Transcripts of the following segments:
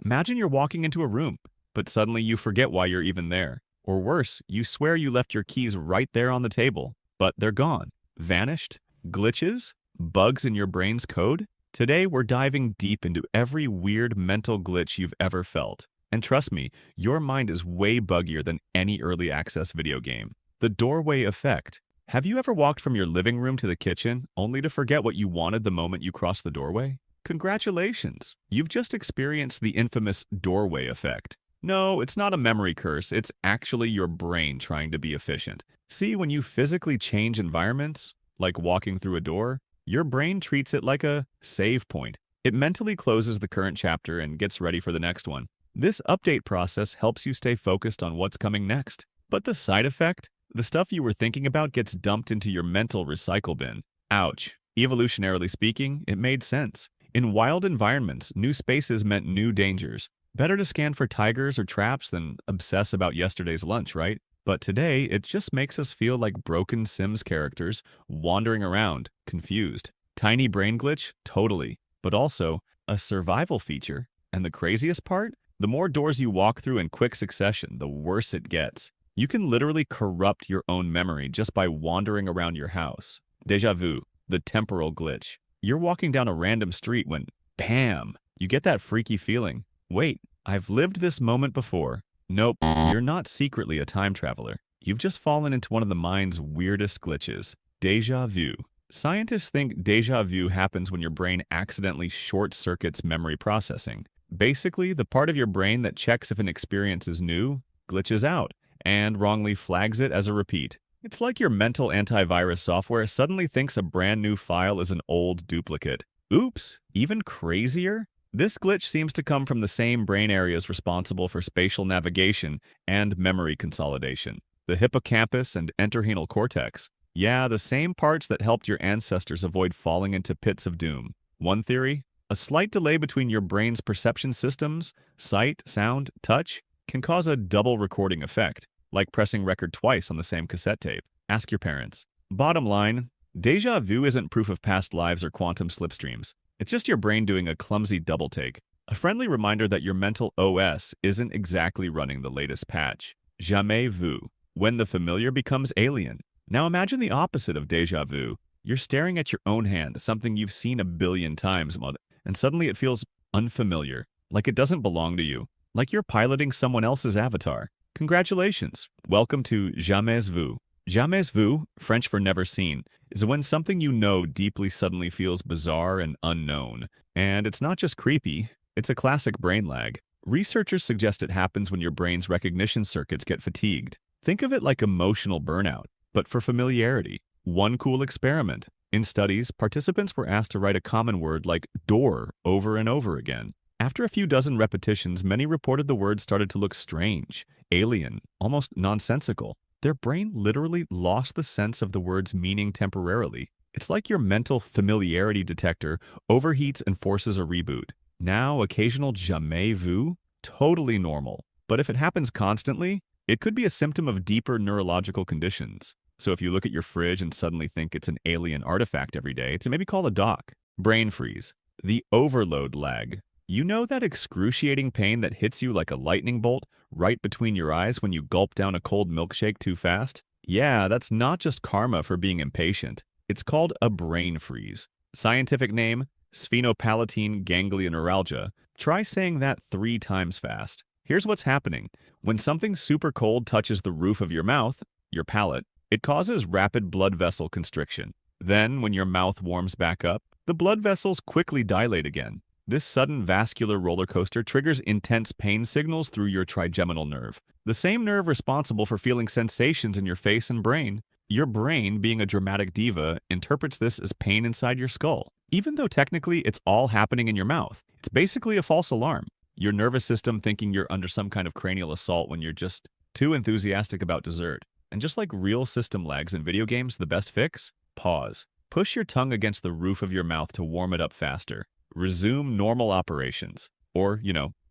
Imagine you're walking into a room, but suddenly you forget why you're even there. Or worse, you swear you left your keys right there on the table, but they're gone. Vanished? Glitches? Bugs in your brain's code? Today, we're diving deep into every weird mental glitch you've ever felt. And trust me, your mind is way buggier than any early access video game. The doorway effect. Have you ever walked from your living room to the kitchen only to forget what you wanted the moment you crossed the doorway? Congratulations! You've just experienced the infamous doorway effect. No, it's not a memory curse, it's actually your brain trying to be efficient. See, when you physically change environments, like walking through a door, your brain treats it like a save point. It mentally closes the current chapter and gets ready for the next one. This update process helps you stay focused on what's coming next. But the side effect? The stuff you were thinking about gets dumped into your mental recycle bin. Ouch. Evolutionarily speaking, it made sense. In wild environments, new spaces meant new dangers. Better to scan for tigers or traps than obsess about yesterday's lunch, right? But today, it just makes us feel like broken Sims characters wandering around, confused. Tiny brain glitch? Totally. But also, a survival feature. And the craziest part? The more doors you walk through in quick succession, the worse it gets. You can literally corrupt your own memory just by wandering around your house. Deja vu, the temporal glitch. You're walking down a random street when, bam, you get that freaky feeling. Wait, I've lived this moment before. Nope, you're not secretly a time traveler. You've just fallen into one of the mind's weirdest glitches. Deja vu. Scientists think deja vu happens when your brain accidentally short-circuits memory processing. Basically, the part of your brain that checks if an experience is new glitches out and wrongly flags it as a repeat. It's like your mental antivirus software suddenly thinks a brand new file is an old duplicate. Oops, even crazier? This glitch seems to come from the same brain areas responsible for spatial navigation and memory consolidation. The hippocampus and entorhinal cortex. Yeah, the same parts that helped your ancestors avoid falling into pits of doom. One theory? A slight delay between your brain's perception systems, sight, sound, touch, can cause a double recording effect, like pressing record twice on the same cassette tape. Ask your parents. Bottom line, deja vu isn't proof of past lives or quantum slipstreams. It's just your brain doing a clumsy double take. A friendly reminder that your mental OS isn't exactly running the latest patch. Jamais vu. When the familiar becomes alien. Now imagine the opposite of deja vu. You're staring at your own hand, something you've seen a billion times, and suddenly it feels unfamiliar, like it doesn't belong to you, like you're piloting someone else's avatar. Congratulations. Welcome to jamais vu. Jamais vu, French for never seen, is when something you know deeply suddenly feels bizarre and unknown. And it's not just creepy, it's a classic brain lag. Researchers suggest it happens when your brain's recognition circuits get fatigued. Think of it like emotional burnout, but for familiarity. One cool experiment. In studies, participants were asked to write a common word like door over and over again. After a few dozen repetitions, many reported the word started to look strange, alien, almost nonsensical. Their brain literally lost the sense of the word's meaning temporarily. It's like your mental familiarity detector overheats and forces a reboot. Now, occasional jamais vu? Totally normal. But if it happens constantly, it could be a symptom of deeper neurological conditions. So if you look at your fridge and suddenly think it's an alien artifact every day, to maybe call a doc. Brain freeze. The overload lag. You know that excruciating pain that hits you like a lightning bolt right between your eyes when you gulp down a cold milkshake too fast? Yeah, that's not just karma for being impatient. It's called a brain freeze. Scientific name, sphenopalatine ganglioneuralgia. Try saying that 3 times fast. Here's what's happening. When something super cold touches the roof of your mouth, your palate, it causes rapid blood vessel constriction. Then, when your mouth warms back up, the blood vessels quickly dilate again. This sudden vascular roller coaster triggers intense pain signals through your trigeminal nerve, the same nerve responsible for feeling sensations in your face and brain. Your brain, being a dramatic diva, interprets this as pain inside your skull. Even though technically it's all happening in your mouth, it's basically a false alarm. Your nervous system thinking you're under some kind of cranial assault when you're just too enthusiastic about dessert. And just like real system lags in video games, the best fix? Pause. Push your tongue against the roof of your mouth to warm it up faster. Resume normal operations. Or,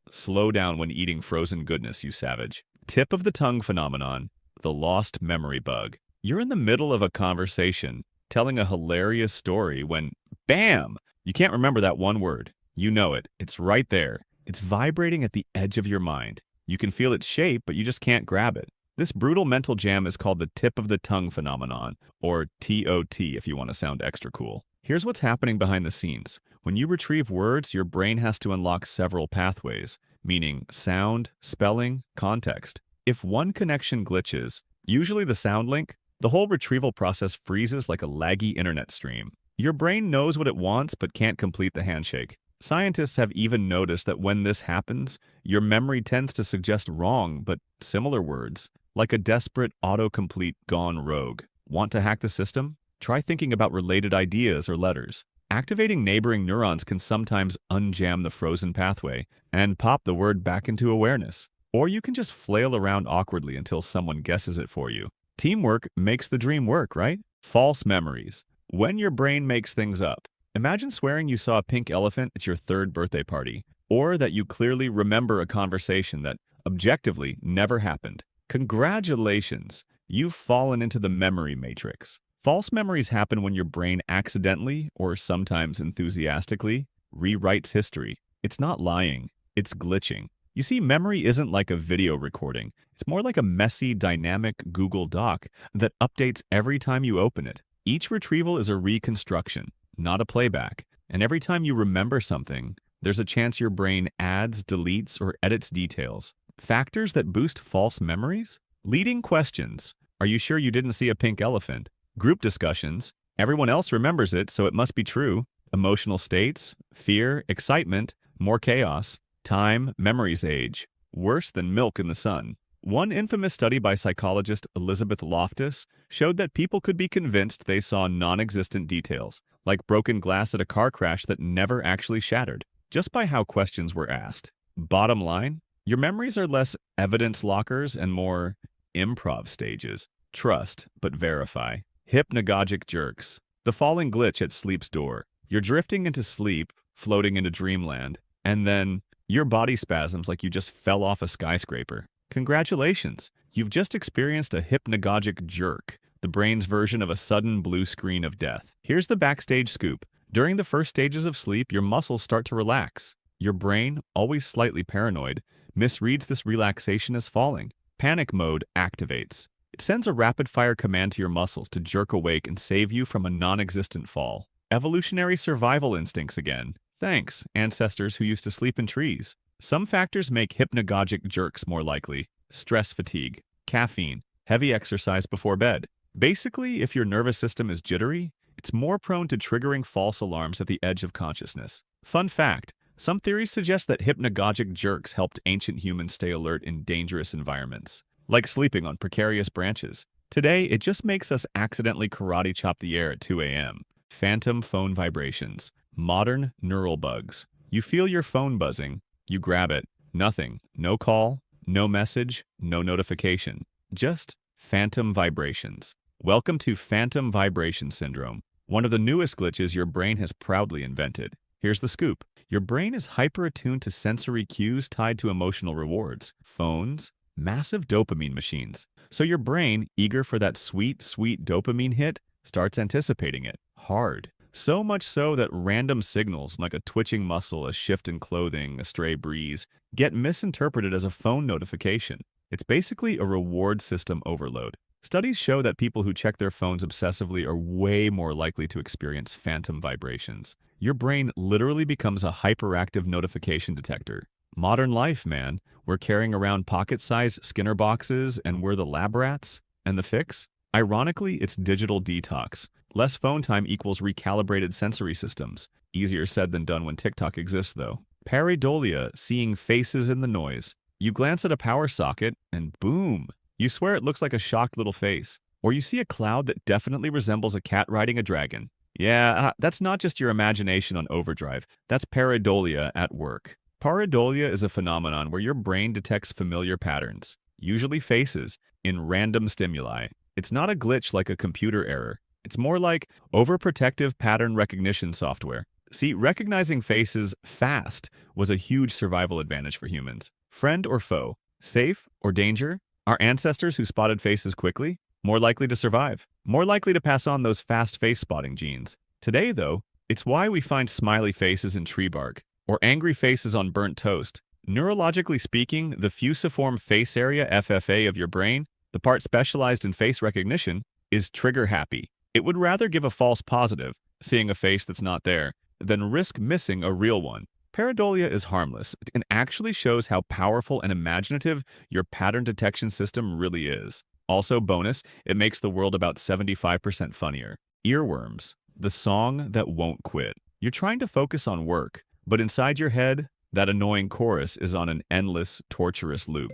slow down when eating frozen goodness, you savage. Tip of the tongue phenomenon, the lost memory bug. You're in the middle of a conversation, telling a hilarious story when, bam! You can't remember that one word. You know it. It's right there. It's vibrating at the edge of your mind. You can feel its shape, but you just can't grab it. This brutal mental jam is called the tip of the tongue phenomenon, or TOT if you want to sound extra cool. Here's what's happening behind the scenes. When you retrieve words, your brain has to unlock several pathways, meaning sound, spelling, context. If one connection glitches, usually the sound link, the whole retrieval process freezes like a laggy internet stream. Your brain knows what it wants but can't complete the handshake. Scientists have even noticed that when this happens, your memory tends to suggest wrong but similar words, like a desperate autocomplete gone rogue. Want to hack the system? Try thinking about related ideas or letters. Activating neighboring neurons can sometimes unjam the frozen pathway and pop the word back into awareness. Or you can just flail around awkwardly until someone guesses it for you. Teamwork makes the dream work, right? False memories. When your brain makes things up. Imagine swearing you saw a pink elephant at your third birthday party, or that you clearly remember a conversation that objectively never happened. Congratulations! You've fallen into the memory matrix. False memories happen when your brain accidentally, or sometimes enthusiastically, rewrites history. It's not lying, it's glitching. You see, memory isn't like a video recording. It's more like a messy, dynamic Google Doc that updates every time you open it. Each retrieval is a reconstruction, not a playback. And every time you remember something, there's a chance your brain adds, deletes, or edits details. Factors that boost false memories? Leading questions. Are you sure you didn't see a pink elephant? Group discussions. Everyone else remembers it, so it must be true. Emotional states. Fear, excitement, more chaos. Time, memories age. Worse than milk in the sun. One infamous study by psychologist Elizabeth Loftus showed that people could be convinced they saw non-existent details, like broken glass at a car crash that never actually shattered, just by how questions were asked. Bottom line, your memories are less evidence lockers and more improv stages. Trust, but verify. Hypnagogic jerks. The falling glitch at sleep's door. You're drifting into sleep, floating into dreamland, and then your body spasms like you just fell off a skyscraper. Congratulations! You've just experienced a hypnagogic jerk, the brain's version of a sudden blue screen of death. Here's the backstage scoop. During the first stages of sleep, your muscles start to relax. Your brain, always slightly paranoid, misreads this relaxation as falling. Panic mode activates. It sends a rapid-fire command to your muscles to jerk awake and save you from a non-existent fall. Evolutionary survival instincts again. Thanks, ancestors who used to sleep in trees. Some factors make hypnagogic jerks more likely. Stress fatigue, caffeine, heavy exercise before bed. Basically, if your nervous system is jittery, it's more prone to triggering false alarms at the edge of consciousness. Fun fact, some theories suggest that hypnagogic jerks helped ancient humans stay alert in dangerous environments, like sleeping on precarious branches. Today, it just makes us accidentally karate chop the air at 2 a.m. Phantom phone vibrations. Modern neural bugs. You feel your phone buzzing. You grab it. Nothing. No call, no message, no notification. Just phantom vibrations. Welcome to phantom vibration syndrome, one of the newest glitches your brain has proudly invented. Here's the scoop. Your brain is hyper-attuned to sensory cues tied to emotional rewards. Phones, massive dopamine machines. So your brain, eager for that sweet, sweet dopamine hit, starts anticipating it. Hard. So much so that random signals, like a twitching muscle, a shift in clothing, a stray breeze, get misinterpreted as a phone notification. It's basically a reward system overload. Studies show that people who check their phones obsessively are way more likely to experience phantom vibrations. Your brain literally becomes a hyperactive notification detector. Modern life, man. We're carrying around pocket-sized Skinner boxes and we're the lab rats. And the fix? Ironically, it's digital detox. Less phone time equals recalibrated sensory systems. Easier said than done when TikTok exists, though. Pareidolia, seeing faces in the noise. You glance at a power socket, and boom! You swear it looks like a shocked little face. Or you see a cloud that definitely resembles a cat riding a dragon. Yeah, that's not just your imagination on overdrive. That's pareidolia at work. Pareidolia is a phenomenon where your brain detects familiar patterns, usually faces, in random stimuli. It's not a glitch like a computer error. It's more like overprotective pattern recognition software. See, recognizing faces fast was a huge survival advantage for humans. Friend or foe? Safe or danger? Our ancestors who spotted faces quickly? More likely to survive. More likely to pass on those fast face spotting genes. Today, though, it's why we find smiley faces in tree bark, or angry faces on burnt toast. Neurologically speaking, the fusiform face area FFA of your brain, the part specialized in face recognition, is trigger happy. It would rather give a false positive, seeing a face that's not there, than risk missing a real one. Pareidolia is harmless and actually shows how powerful and imaginative your pattern detection system really is. Also, bonus, it makes the world about 75% funnier. Earworms, the song that won't quit. You're trying to focus on work, but inside your head, that annoying chorus is on an endless, torturous loop.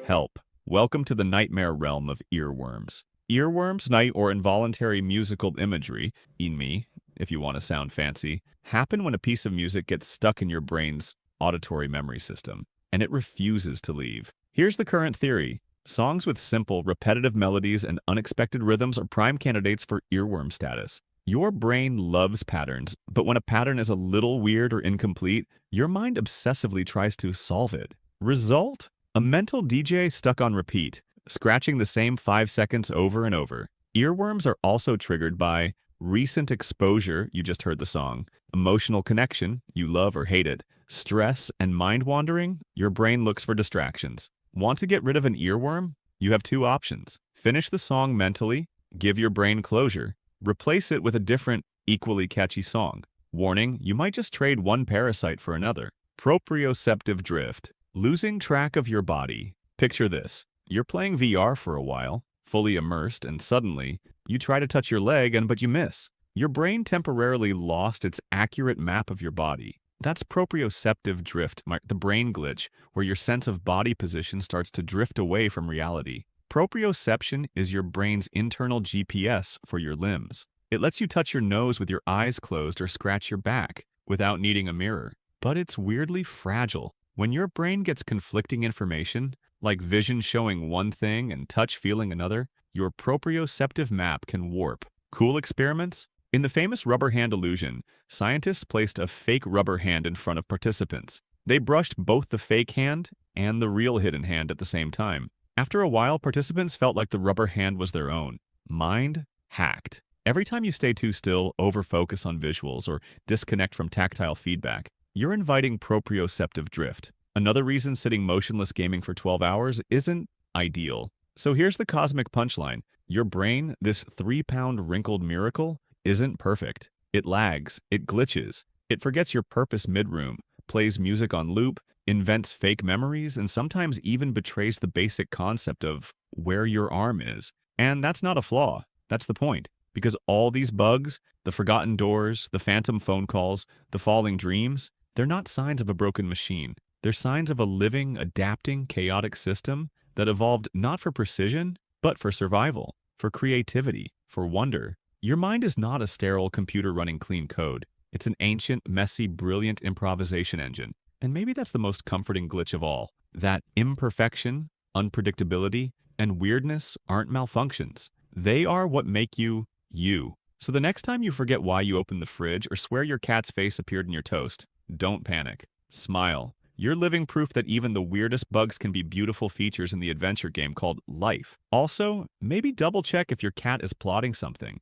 Help. Welcome to the nightmare realm of earworms. Earworms, night or involuntary musical imagery, in me, if you want to sound fancy, happen when a piece of music gets stuck in your brain's auditory memory system, and it refuses to leave. Here's the current theory. Songs with simple, repetitive melodies and unexpected rhythms are prime candidates for earworm status. Your brain loves patterns, but when a pattern is a little weird or incomplete, your mind obsessively tries to solve it. Result? A mental DJ stuck on repeat, scratching the same 5 seconds over and over. Earworms are also triggered by recent exposure, you just heard the song, emotional connection, you love or hate it, stress and mind wandering, your brain looks for distractions. Want to get rid of an earworm? You have 2 options. Finish the song mentally, give your brain closure, replace it with a different, equally catchy song. Warning, you might just trade one parasite for another. Proprioceptive drift. Losing track of your body. Picture this. You're playing VR for a while, fully immersed, and suddenly, you try to touch your leg but you miss. Your brain temporarily lost its accurate map of your body. That's proprioceptive drift, the brain glitch, where your sense of body position starts to drift away from reality. Proprioception is your brain's internal GPS for your limbs. It lets you touch your nose with your eyes closed or scratch your back without needing a mirror. But it's weirdly fragile. When your brain gets conflicting information, like vision showing one thing and touch feeling another, your proprioceptive map can warp. Cool experiments? In the famous rubber hand illusion, scientists placed a fake rubber hand in front of participants. They brushed both the fake hand and the real hidden hand at the same time. After a while, participants felt like the rubber hand was their own. Mind hacked. Every time you stay too still, over-focus on visuals, or disconnect from tactile feedback, you're inviting proprioceptive drift. Another reason sitting motionless gaming for 12 hours isn't ideal. So here's the cosmic punchline. Your brain, this 3-pound wrinkled miracle, isn't perfect. It lags, it glitches, it forgets your purpose mid-room, plays music on loop, invents fake memories, and sometimes even betrays the basic concept of where your arm is. And that's not a flaw. That's the point. Because all these bugs, the forgotten doors, the phantom phone calls, the falling dreams, they're not signs of a broken machine. They're signs of a living, adapting, chaotic system that evolved not for precision, but for survival, for creativity, for wonder. Your mind is not a sterile computer running clean code. It's an ancient, messy, brilliant improvisation engine. And maybe that's the most comforting glitch of all. That imperfection, unpredictability, and weirdness aren't malfunctions. They are what make you, you. So the next time you forget why you opened the fridge or swear your cat's face appeared in your toast, don't panic. Smile. You're living proof that even the weirdest bugs can be beautiful features in the adventure game called life. Also, maybe double check if your cat is plotting something.